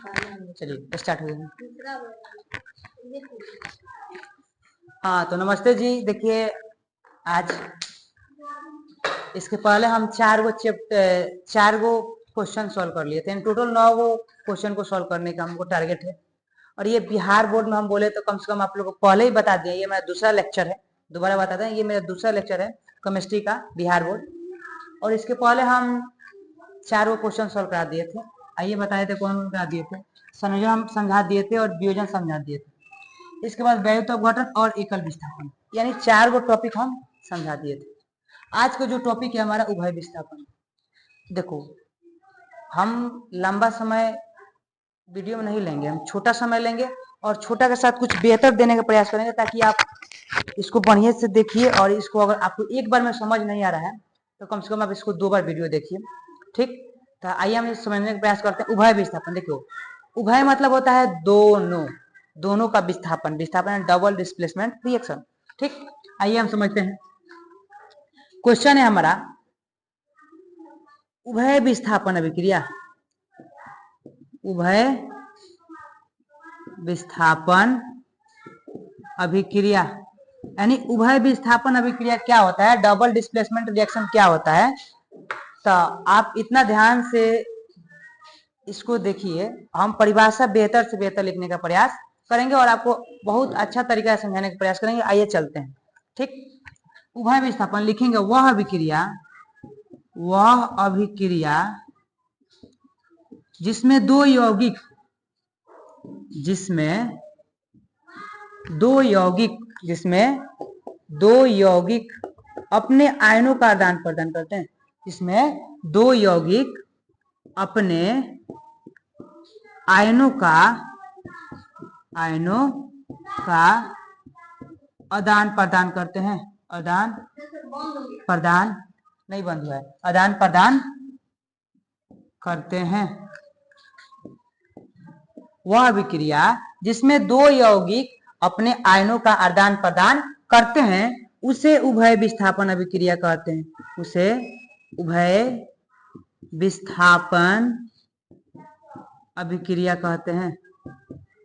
चलिए स्टार्ट हो गया। हाँ तो नमस्ते जी। देखिए आज इसके पहले हम चार गो क्वेश्चन सॉल्व कर लिए थे। टोटल 9 गो क्वेश्चन को सॉल्व करने का हमको टारगेट है। और ये बिहार बोर्ड में हम बोले तो कम से कम आप लोगों को पहले ही बता दिया, ये मेरा दूसरा लेक्चर है। दोबारा बता दें, ये मेरा दूसरा लेक्चर है केमिस्ट्री का बिहार बोर्ड। और इसके पहले हम 4 गो क्वेश्चन सॉल्व करा दिए थे। आइए बताए थे कौन करा दिए थे। संयोजन हम समझा दिए थे और वियोजन समझा दिए थे। इसके बाद व्युत्पन्न और एकल विस्थापन, यानी 4 गो टॉपिक हम समझा दिए थे। आज का जो टॉपिक है हमारा उभय विस्थापन। देखो हम लंबा समय वीडियो में नहीं लेंगे, हम छोटा समय लेंगे और छोटा के साथ कुछ बेहतर देने का प्रयास करेंगे ताकि आप इसको बढ़िया से देखिए। और इसको अगर आपको एक बार में समझ नहीं आ रहा है तो कम से कम आप इसको 2 बार वीडियो देखिए। ठीक, तो आइए हम समझने का प्रयास करते हैं। उभय विस्थापन, देखो उभय मतलब होता है दोनों का विस्थापन। विस्थापन डबल डिस्प्लेसमेंट रिएक्शन। ठीक, आइए हम समझते हैं। क्वेश्चन है हमारा उभय विस्थापन अभिक्रिया। उभय विस्थापन अभिक्रिया यानी उभय विस्थापन अभिक्रिया क्या होता है, डबल डिस्प्लेसमेंट रिएक्शन क्या होता है। तो आप इतना ध्यान से इसको देखिए। हम परिभाषा बेहतर से बेहतर लिखने का प्रयास करेंगे और आपको बहुत अच्छा तरीका से समझाने का प्रयास करेंगे। आइए चलते हैं। ठीक, उभय विस्थापन लिखेंगे वह अभिक्रिया जिसमें दो यौगिक अपने आयनों का आदान प्रदान करते हैं। जिसमें 2 यौगिक अपने आयनों का आदान प्रदान करते हैं। आदान प्रदान नहीं बंद हुआ है, आदान प्रदान करते हैं। वह अभिक्रिया जिसमें 2 यौगिक अपने आयनों का आदान प्रदान करते हैं उसे उभय विस्थापन अभिक्रिया कहते हैं। उसे उभय विस्थापन अभिक्रिया कहते हैं।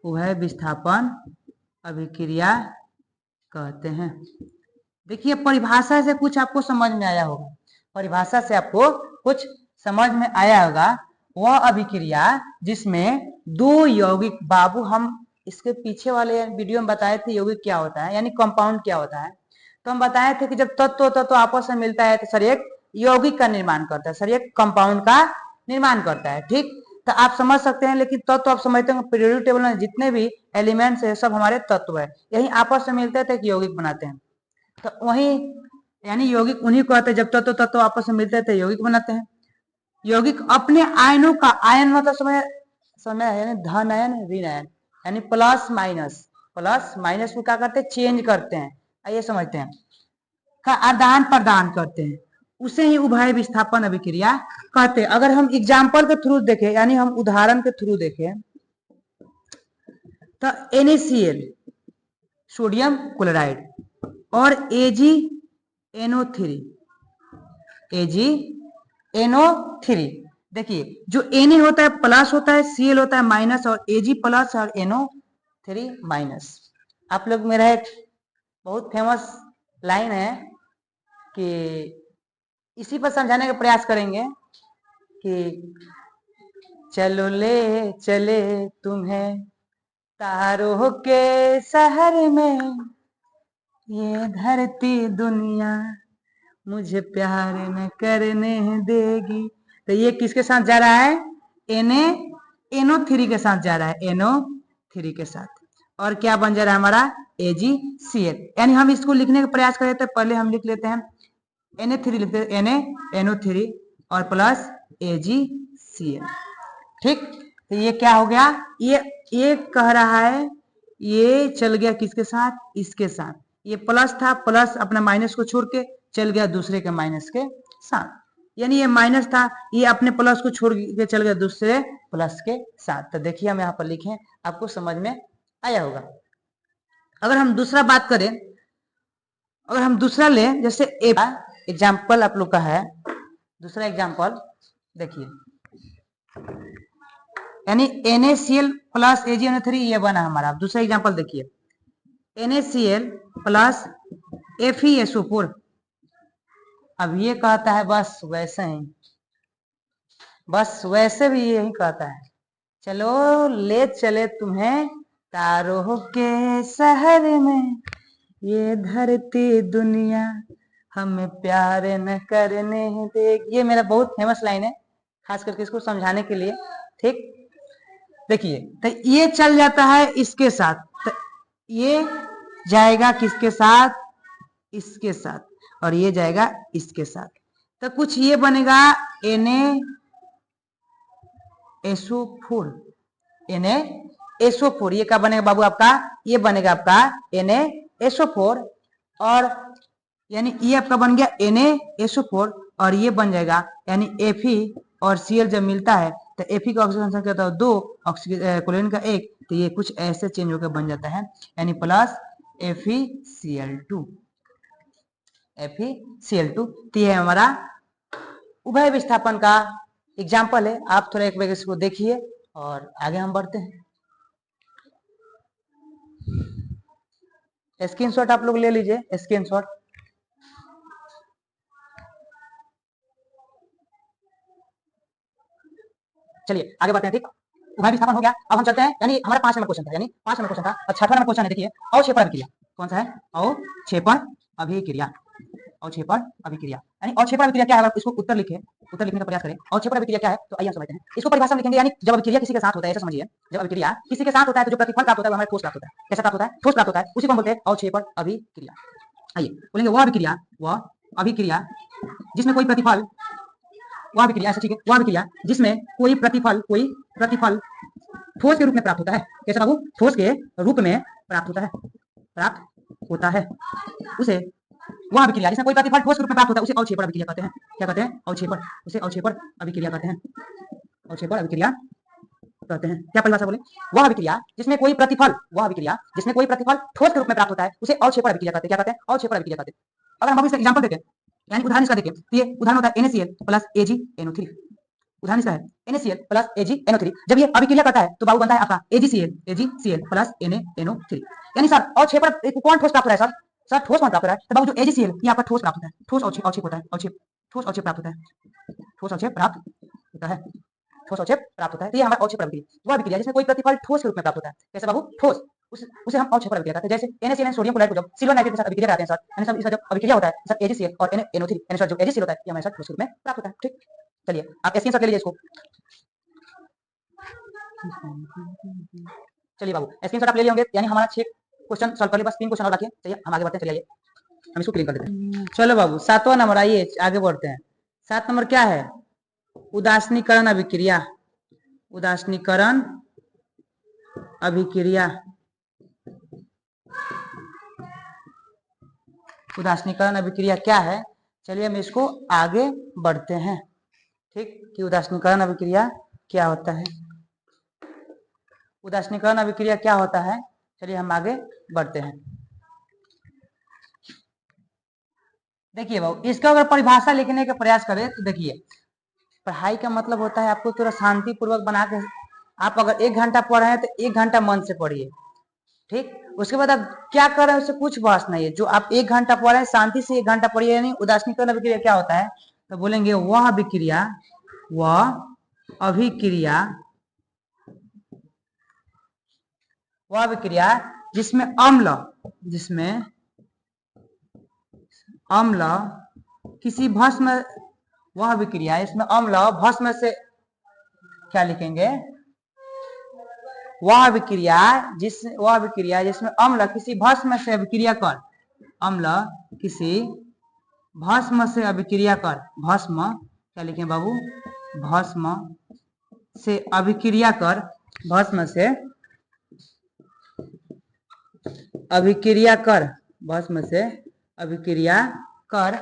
उभय विस्थापन अभिक्रिया कहते हैं। देखिए परिभाषा से कुछ आपको समझ में आया होगा। परिभाषा से आपको कुछ समझ में आया होगा। वह अभिक्रिया जिसमें 2 यौगिक, बाबू हम इसके पीछे वाले वीडियो में बताए थे यौगिक क्या होता है, यानी कंपाउंड क्या होता है। तो हम बताए थे कि जब तत्व आपस में मिलता है तो सर एक यौगिक का निर्माण करता है, सर एक कंपाउंड का निर्माण करता है। ठीक, तो आप समझ सकते हैं। लेकिन तत्व आप समझते हैं पीरियोडिक टेबल में जितने भी एलिमेंट्स है सब हमारे तत्व है, यही आपस में मिलते थे कि यौगिक बनाते हैं। तो वही यानी यौगिक उन्हीं को कहते हैं जब तत्व आपस में मिलते थे यौगिक बनाते हैं। यौगिक अपने आयनों का, आयन मतलब समय यानी धन आयन ऋण आयन, यानी प्लस माइनस को क्या करते हैं, चेंज करते हैं। आइए समझते हैं, का आदान प्रदान करते हैं, उसे ही उभय विस्थापन अभिक्रिया कहते हैं। अगर हम एग्जाम्पल के थ्रू देखें, यानी हम उदाहरण के थ्रू देखें तो NaCl सोडियम क्लोराइड और AgNO3। देखिए जो Na होता है प्लस होता है, Cl होता है माइनस और Ag प्लस और NO3 माइनस। आप लोग मेरा एक बहुत फेमस लाइन है कि इसी पर समझाने का प्रयास करेंगे कि चलो ले चले तुम्हें तारों के शहर में, ये धरती दुनिया मुझे प्यार न करने देगी। तो ये किसके साथ जा रहा है, NO3 के साथ जा रहा है, NO3 के साथ। और क्या बन जा रहा है हमारा AgCl। यानी हम इसको लिखने का प्रयास करें तो पहले हम लिख लेते हैं Na3 लिखते हैं, NO3 और प्लस AgCl। ठीक, तो ये क्या हो गया, ये कह रहा है ये चल गया किसके साथ, इसके साथ। ये प्लस था, प्लस अपना माइनस को छोड़ के चल गया दूसरे के माइनस के साथ। यानी ये माइनस था, ये अपने प्लस को छोड़ के चल गया दूसरे प्लस के साथ। तो देखिए हम यहाँ पर लिखे, आपको समझ में आया होगा। अगर हम दूसरा बात करें, अगर हम दूसरा लें, जैसे एग्जाम्पल आप लोग का है दूसरा एग्जाम्पल। देखिए यानी NaCl प्लस AgNO3 ये बना हमारा। दूसरा एग्जांपल देखिए, NaCl प्लस FeSO4। अब ये कहता है बस वैसे ही, बस वैसे भी यही कहता है, चलो ले चले तुम्हें तारों के शहर में, ये धरती दुनिया हमें प्यार न करने देगी। ये मेरा बहुत फेमस लाइन है, खास करके इसको समझाने के लिए। ठीक, देखिए तो ये चल जाता है इसके साथ, तो ये जाएगा किसके साथ, इसके साथ, और ये जाएगा इसके साथ, तो कुछ ये बनेगा NaSO4। NaSO4 ये क्या बनेगा बाबू आपका, ये बनेगा आपका NaSO4, और यानी ये आपका बन गया NaSO4, और ये बन जाएगा यानी Fe और Cl जब मिलता है तो Fe का ऑक्सीजन संख्या होता है 2, क्लोरीन का 1, तो ये कुछ ऐसे चेंज होकर बन जाता है, यानी प्लस FeCl2। FeCl2 तो ये हमारा उभय विस्थापन का एग्जाम्पल है। आप थोड़ा एक बार इसको देखिए और आगे हम बढ़ते हैं। स्क्रीनशॉट आप लोग ले लीजिए, स्क्रीनशॉट। चलिए आगे बढ़ते हैं। ठीक, उभय विस्थापन हो गया। अब हम चलते हैं, यानी हमारा 5 नंबर क्वेश्चन था, यानी 5 नंबर क्वेश्चन था, और 6वां नंबर क्वेश्चन है। देखिए अवक्षेपण अभिक्रिया कौन सा है, अवक्षेपण अभिक्रिया, अवक्षेपण अभिक्रिया, यानी अवक्षेपण अभिक्रिया क्या है, अगर इसको उत्तर लिखें, उत्तर लिखने का प्रयास करें, अवक्षेपण अभिक्रिया क्या है, तो आइए हम समझते हैं। इसको परिभाषा में लिखेंगे, यानी जब अभिक्रिया किसी के साथ होता है, ऐसा समझिए, जब अभिक्रिया किसी के साथ होता है तो जो प्रतिफल प्राप्त होता है वो हमें ठोस प्राप्त होता है। कैसा प्राप्त होता है, ठोस प्राप्त होता है, उसी को हम बोलते हैं अवक्षेपण अभिक्रिया। आइए बोलेंगे वह अभिक्रिया जिसमें कोई प्रतिफल, वह अभिक्रिया, ऐसा ठीक है, वह अभिक्रिया जिसमें कोई प्रतिफल ठोस के रूप में प्राप्त होता है। कैसे बाबू, ठोस के रूप में प्राप्त होता है, उसे वह अभिक्रिया जिसमें कोई प्रतिफल ठोस के रूप में प्राप्त होता है उसे अवक्षेपण अभिक्रिया कहते हैं। क्या कहते हैं, अवक्षेपण, उसे अवक्षेपण अभिक्रिया कहते हैं, अवक्षेपण अभिक्रिया कहते हैं। क्या परिभाषा बोले, वह अभिक्रिया जिसमें कोई प्रतिफल, वह अभिक्रिया जिसमें कोई प्रतिफल ठोस के रूप में प्राप्त होता है उसे अवक्षेपण अभिक्रिया कहते हैं। क्या कहते हैं, अवक्षेपण अभिक्रिया कहते हैं। अगर हम इसका एग्जांपल देखें, यानी उदाहरण इसका देखें, तो ये उदाहरण होता है NaCl प्लस AgNO3। उदाहरण इसका है NaCl प्लस AgNO3। जब ये अभिक्रिया करता है तो बाबू बनता है आपका AgCl प्लस NaNO3। यानी सर अवक्षेपण कौन ठोस प्राप्त हो रहा है, सर ठोस कौन प्राप्त हो रहा है, तो बाबू जो AgCl ये आपका ठोस प्राप्त होता है, ठोस अवक्षेप होता है, ठोस अवक्षेप प्राप्त होता है, ठोस अवक्षेप प्राप्त होता है, ठोस अवक्षेप प्राप्त होता है। तो ये हमारा अवक्षेपण अभिक्रिया, वह अभिक्रिया जिसमें कोई प्रतिफल ठोस के रूप में प्राप्त होता है। कैसे बाबू, ठोस, उसे हम अवक्षेपण अभिक्रिया कहते हैं। जैसे NaCl सोडियम क्लोराइड को जब सिल्वर नाइट्रेट के साथ अभिक्रिया कराते हैं सर, यानी सर इसका जब अभिक्रिया होता है सर AgCl और NaNO3, यानी सर जो AgCl होता है ये हमारे साथ ठोस रूप में प्राप्त होता है। ठीक, चलिए आप स्क्रीनशॉट ले लीजिए इसको। चलिए बाबू स्क्रीनशॉट आप ले लिए होंगे, यानी हमारा 6 क्वेश्चन सॉल्व कर लिए, बस 3 क्वेश्चन और बाकी है। चलिए हम आगे बढ़ते हैं, चलिए हम इसको क्लीन कर देते हैं। चलो बाबू 7वां नंबर, आइए आगे बढ़ते हैं। 7 नंबर क्या है, उदासीनीकरण अभिक्रिया, उदासीनीकरण अभिक्रिया, उदासीनीकरण अभिक्रिया क्या है। चलिए हम इसको आगे बढ़ते हैं। ठीक, कि उदासीनीकरण अभिक्रिया क्या होता है, उदासीनीकरण अभिक्रिया क्या होता है। चलिए हम आगे बढ़ते हैं। देखिए बाबू इसका अगर परिभाषा लिखने का प्रयास करें तो देखिए, पढ़ाई का मतलब होता है आपको थोड़ा शांति पूर्वक बना के, आप अगर 1 घंटा पढ़ रहे हैं तो 1 घंटा मन से पढ़िए। ठीक, उसके बाद आप क्या कर रहे हैं उससे कुछ बहस नहीं है, जो आप 1 घंटा पढ़ रहे हैं शांति से 1 घंटा पढ़िए। यानी उदासीनीकरण अभिक्रिया क्या होता है, तो बोलेंगे वह अभिक्रिया, वह अभिक्रिया, वह अभिक्रिया जिसमें अम्ल किसी भस्म, वह अभिक्रिया इसमें अम्ल भस्म से, क्या लिखेंगे, वह अभिक्रिया जिसमें अम्ल किसी भस्म से अभिक्रिया कर, अम्ल किसी भस्म से अभिक्रिया कर, भस्म क्या लिखें बाबू, भस्म से अभिक्रिया कर, भस्म से अभिक्रिया कर, भस्म से अभिक्रिया कर,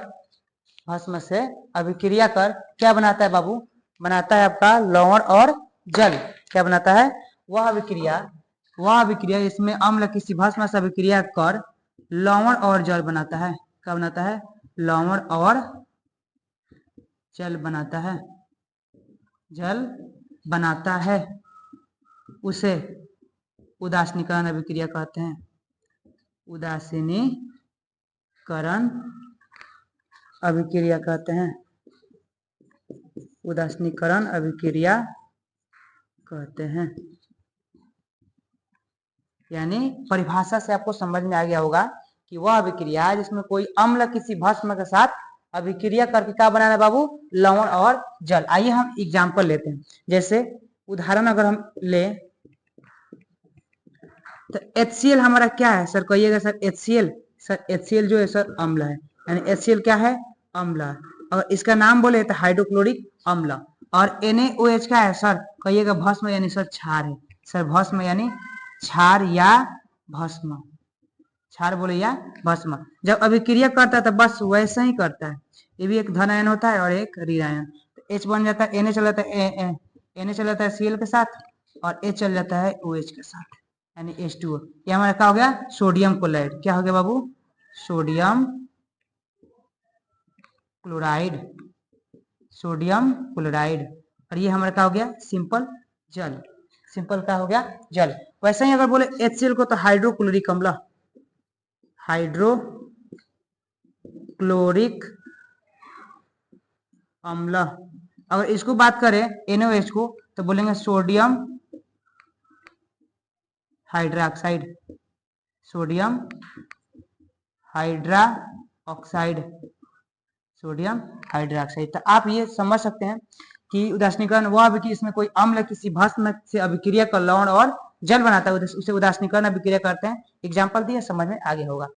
भस्म से अभिक्रिया कर क्या बनाता है बाबू, बनाता है आपका लवण और जल। क्या बनाता है, वह अभिक्रिया इसमें अम्ल किसी भस्म से अभिक्रिया कर लवण और जल बनाता है। क्या बनाता है, लवण और जल बनाता है, जल बनाता है। उसे उदासीनीकरण अभिक्रिया कहते हैं। उदासीनीकरण अभिक्रिया कहते हैं। उदासीनीकरण अभिक्रिया कहते हैं। यानी परिभाषा से आपको समझ में आ गया होगा कि वह अभिक्रिया जिसमें कोई अम्ल किसी भस्म के साथ अभिक्रिया करके क्या बनाना है बाबू, लवण और जल। आइए हम एग्जाम्पल लेते हैं। जैसे उदाहरण अगर हम ले तो HCl हमारा क्या है सर, कहिएगा सर HCl। सर HCl जो है सर अम्ल है, यानी HCl क्या है, अम्ल है। और इसका नाम बोले तो हाइड्रोक्लोरिक अम्ल। और NaOH क्या है सर, कहिएगा भस्म यानी सर क्षार है। सर भस्म यानी क्षार या भस्म, क्षार बोले या भस्म। जब अभिक्रिया करता है तो बस वैसे ही करता है, ये भी एक धन आयन होता है और एक ऋण आयन। तो H बन जाता है, Na चल जाता है, Na चल जाता है Cl के साथ और H चल जाता है OH के साथ, यानी H2O। ये हमारा क्या हो गया, सोडियम क्लोराइड। क्या हो गया बाबू, सोडियम क्लोराइड, सोडियम क्लोराइड। और ये हमारा क्या हो गया, सिंपल जल। सिंपल क्या हो गया, जल। वैसे ही अगर बोले HCl को तो हाइड्रोक्लोरिक अम्ल, हाइड्रोक्लोरिक अम्ल। अगर इसको बात करें NaOH को तो बोलेंगे sodium hydroxide, sodium hydra oxide, sodium hydroxide. तो आप ये समझ सकते हैं कि उदासीनीकरण वह अभिक्रिया इसमें कोई अम्ल किसी भस्म से अभिक्रिया कर लवण और जल बनाता है, उसे उदासीनीकरण अभिक्रिया करते हैं। एग्जाम्पल दिए, समझ में आ गया होगा।